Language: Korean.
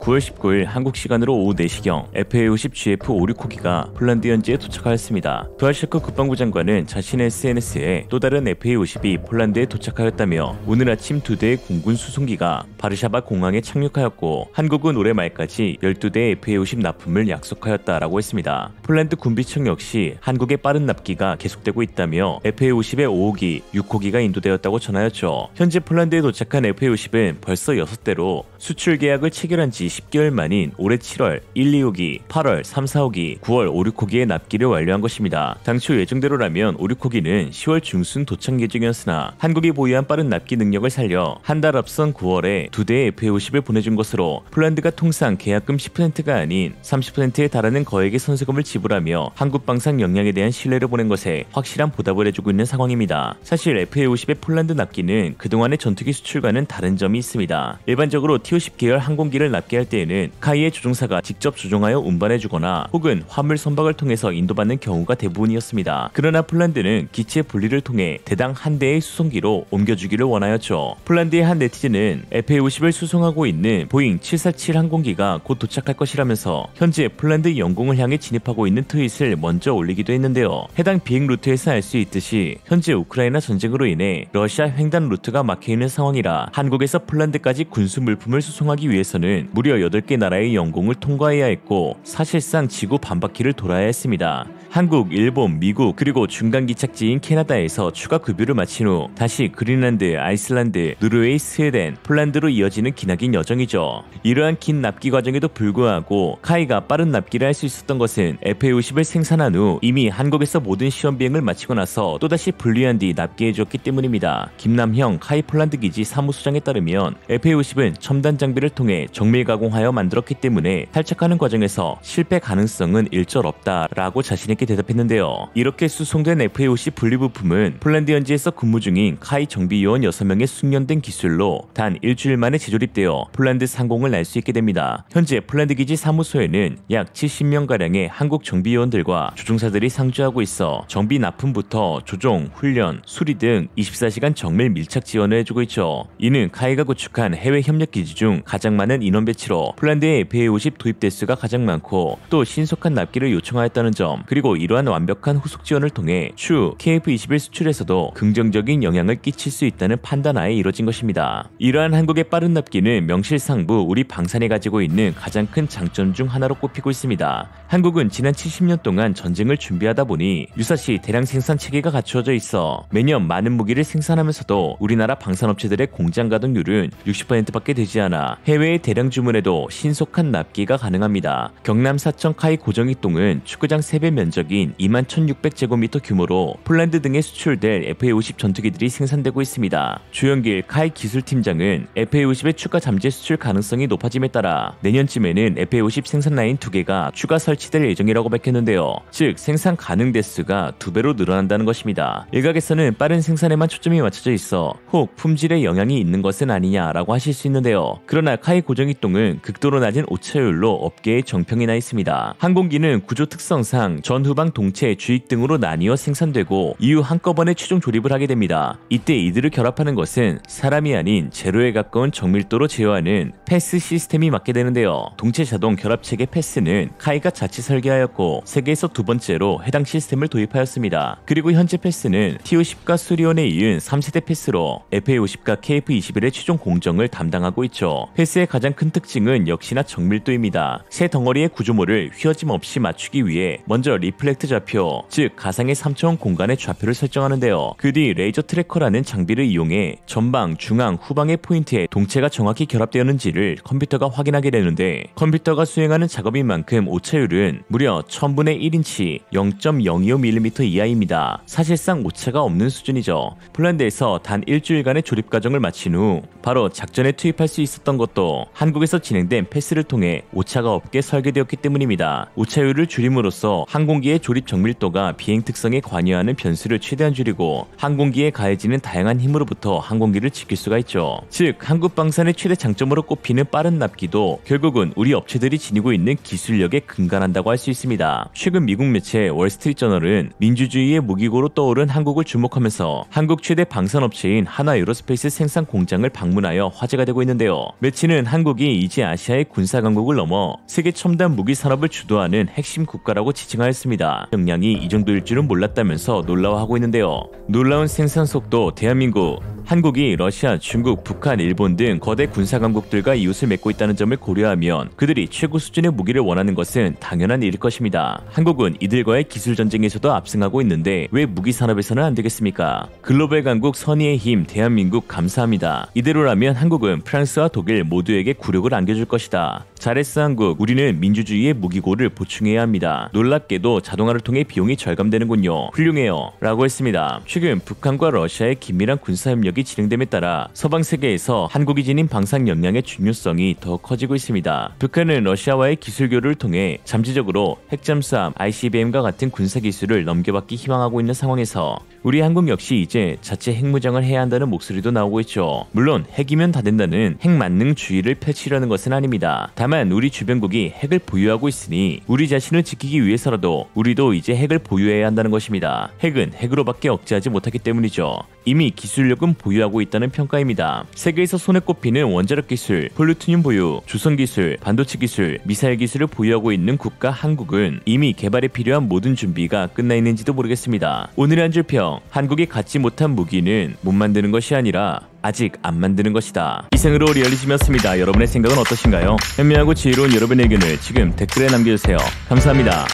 (9월 19일) 한국 시간으로 오후 4시경 FA50 GF56호기가 폴란드 현지에 도착하였습니다. 브라실크 국방부 장관은 자신의 SNS에 또 다른 FA50이 폴란드에 도착하였다며 오늘 아침 2대의 공군 수송기가 바르샤바 공항에 착륙하였고 한국은 올해 말까지 12대의 FA50 납품을 약속하였다라고 했습니다. 폴란드 군비청 역시 한국의 빠른 납기가 계속되고 있다며 FA50의 5호기, 6호기가 인도되었다고 전하였죠. 현재 폴란드에 도착한 FA50은 벌써 6대로 수출 계약을 체결한 지 10개월 만인 올해 7월 1, 2호기, 8월 3, 4호기, 9월 5, 6호기의 납기를 완료한 것입니다. 당초 예정대로라면 5, 6호기는 10월 중순 도착 예정이었으나 한국이 보유한 빠른 납기 능력을 살려 한 달 앞선 9월에 2대의 FA50을 보내준 것으로 폴란드가 통상 계약금 10%가 아닌 30%에 달하는 거액의 선수금을 지불하며 한국 방산 역량에 대한 신뢰를 보낸 것에 확실한 보답을 해주고 있는 상황입니다. 사실 FA50의 폴란드 납기는 그동안의 전투기 수출과는 다른 점이 있습니다. 일반적으로 T-50 계열 항공기를 납기할 때에는 카이의 조종사가 직접 조종하여 운반해주거나 혹은 화물 선박을 통해서 인도받는 경우가 대부분이었습니다. 그러나 폴란드는 기체 분리를 통해 대당 한 대의 수송기로 옮겨주기를 원하였죠. 폴란드의 한 네티즌은 FA50을 수송하고 있는 보잉 747 항공기가 곧 도착할 것이라면서 현재 폴란드 영공을 향해 진입하고 있는 트윗을 먼저 올리기도 했는데요. 해당 비행 루트에서 알 수 있듯이 현재 우크라이나 전쟁으로 인해 러시아 횡단 루트가 막혀있는 상황이라 한국에서 폴란드까지 군수 물품을 수송하기 위해서는 무려 8개 나라의 영공을 통과해야 했고 사실상 지구 반바퀴를 돌아야 했습니다. 한국, 일본, 미국 그리고 중간 기착지인 캐나다에서 추가 급유를 마친 후 다시 그린란드, 아이슬란드, 노르웨이, 스웨덴, 폴란드로 이어지는 기나긴 여정이죠. 이러한 긴 납기 과정에도 불구하고 카이가 빠른 납기를 할 수 있었던 것은 FA50을 생산한 후 이미 한국에서 모든 시험 비행을 마치고 나서 또다시 분리한 뒤 납기해주었기 때문입니다. 김남형 카이 폴란드 기지 사무소장에 따르면 FA50은 첨단 장비를 통해 정밀 가공하여 만들었기 때문에 탈착하는 과정에서 실패 가능성은 일절 없다라고 자신있게 대답했는데요. 이렇게 수송된 FA50 분리부품은 폴란드 현지에서 근무 중인 카이 정비요원 6명의 숙련된 기술로 단 일주일 만에 재조립되어 폴란드 상공을 날 수 있게 됩니다. 현재 폴란드 기지 사무소에는 약 70명가량의 한국 정비요원들과 조종사들이 상주하고 있어 정비 납품부터 조종, 훈련, 수리 등 24시간 정밀 밀착 지원을 해주고 있죠. 이는 카이가 구축한 해외 협력 기지 중 가장 많은 인원 배치로 폴란드의 FA50 도입 대수가 가장 많고 또 신속한 납기를 요청하였다는 점, 그리고 이러한 완벽한 후속 지원을 통해 추후 KF-21 수출에서도 긍정적인 영향을 끼칠 수 있다는 판단하에 이뤄진 것입니다. 이러한 한국의 빠른 납기는 명실상부 우리 방산이 가지고 있는 가장 큰 장점 중 하나로 꼽히고 있습니다. 한국은 지난 70년 동안 전쟁을 준비하다 보니 유사시 대량 생산 체계가 갖추어져 있어 매년 많은 무기를 생산하면서도 우리나라 방산업체들의 공장 가동률은 60%밖에 되지 않아 해외의 대량 주문에도 신속한 납기가 가능합니다. 경남 사천 카이 고정익동은 축구장 3배 면적인 21,600제곱미터 규모로 폴란드 등에 수출될 FA50 전투기들이 생산되고 있습니다. 조영길 카이 기술팀장은 FA50의 추가 잠재 수출 가능성이 높아짐에 따라 내년쯤에는 FA50 생산 라인 2개가 추가 설치될 예정이라고 밝혔는데요. 즉 생산 가능 대수가 2배로 늘어난다는 것입니다. 일각에서는 빠른 생산에만 초점이 맞춰져 있어 혹 품질에 영향이 있는 것은 아니냐라고 하실 수 있는데요. 그러나 카이 고정익동은 극도로 낮은 오차율로 업계의 정평이 나 있습니다. 항공기는 구조 특성상 전후방 동체, 주익 등으로 나뉘어 생산되고 이후 한꺼번에 최종 조립을 하게 됩니다. 이때 이들을 결합하는 것은 사람이 아닌 제로에 가까운 정밀도로 제어하는 패스 시스템이 맡게 되는데요. 동체 자동 결합체계 패스는 카이가 자체 설계하였고 세계에서 2번째로 해당 시스템을 도입하였습니다. 그리고 현재 패스는 T-50과 수리온에 이은 3세대 패스로 FA50과 KF-21의 최종 공정을 담당하고 있죠. 패스의 가장 큰 특징은 역시나 정밀도입니다. 새 덩어리의 구조물을 휘어짐 없이 맞추기 위해 먼저 리플렉트 좌표, 즉 가상의 3차원 공간의 좌표를 설정하는데요. 그 뒤 레이저 트래커라는 장비를 이용해 전방, 중앙, 후방의 포인트에 동체가 정확히 결합되었는지를 컴퓨터가 확인하게 되는데 컴퓨터가 수행하는 작업인 만큼 오차율은 무려 1000분의 1인치 0.025mm 이하입니다. 사실상 오차가 없는 수준이죠. 폴란드에서 단 일주일간의 조립 과정을 마친 후 바로 작전에 투입할 수 있었던 것도 한국에서 진행된 패스를 통해 오차가 없게 설계되었기 때문입니다. 오차율을 줄임으로써 항공기 항공기의 조립 정밀도가 비행 특성에 관여하는 변수를 최대한 줄이고 항공기에 가해지는 다양한 힘으로부터 항공기를 지킬 수가 있죠. 즉 한국 방산의 최대 장점으로 꼽히는 빠른 납기도 결국은 우리 업체들이 지니고 있는 기술력에 근간한다고 할 수 있습니다. 최근 미국 매체 월스트리트저널은 민주주의의 무기고로 떠오른 한국을 주목하면서 한국 최대 방산업체인 하나에어로스페이스 생산 공장을 방문하여 화제가 되고 있는데요. 매체는 한국이 이제 아시아의 군사 강국을 넘어 세계 첨단 무기 산업을 주도하는 핵심 국가라고 지칭하였습니다. 역량이 이 정도일 줄은 몰랐다면서 놀라워하고 있는데요. 놀라운 생산 속도 대한민국, 한국이 러시아, 중국, 북한, 일본 등 거대 군사 강국들과 이웃을 맺고 있다는 점을 고려하면 그들이 최고 수준의 무기를 원하는 것은 당연한 일일 것입니다. 한국은 이들과의 기술 전쟁에서도 압승하고 있는데 왜 무기 산업에서는 안 되겠습니까? 글로벌 강국 선의의 힘 대한민국 감사합니다. 이대로라면 한국은 프랑스와 독일 모두에게 굴욕을 안겨줄 것이다. 잘했어 한국, 우리는 민주주의의 무기고를 보충해야 합니다. 놀랍게도 자동화를 통해 비용이 절감되는군요. 훌륭해요 라고 했습니다. 최근 북한과 러시아의 긴밀한 군사협력이 진행됨에 따라 서방 세계에서 한국이 지닌 방산 역량의 중요성이 더 커지고 있습니다. 북한은 러시아와의 기술 교류를 통해 잠재적으로 핵잠수함, ICBM과 같은 군사기술을 넘겨받기 희망하고 있는 상황에서 우리 한국 역시 이제 자체 핵무장을 해야 한다는 목소리도 나오고 있죠. 물론 핵이면 다 된다는 핵만능주의를 펼치려는 것은 아닙니다. 다만 우리 주변국이 핵을 보유하고 있으니 우리 자신을 지키기 위해서라도 우리도 이제 핵을 보유해야 한다는 것입니다. 핵은 핵으로밖에 억제하지 못하기 때문이죠. 이미 기술력은 보유하고 있다는 평가입니다. 세계에서 손에 꼽히는 원자력 기술, 플루토늄 보유, 조선 기술, 반도체 기술, 미사일 기술을 보유하고 있는 국가 한국은 이미 개발에 필요한 모든 준비가 끝나 있는지도 모르겠습니다. 오늘의 한 줄평, 한국이 갖지 못한 무기는 못 만드는 것이 아니라 아직 안 만드는 것이다. 이상으로 리얼리즘이었습니다. 여러분의 생각은 어떠신가요? 현명하고 지혜로운 여러분의 의견을 지금 댓글에 남겨주세요. 감사합니다.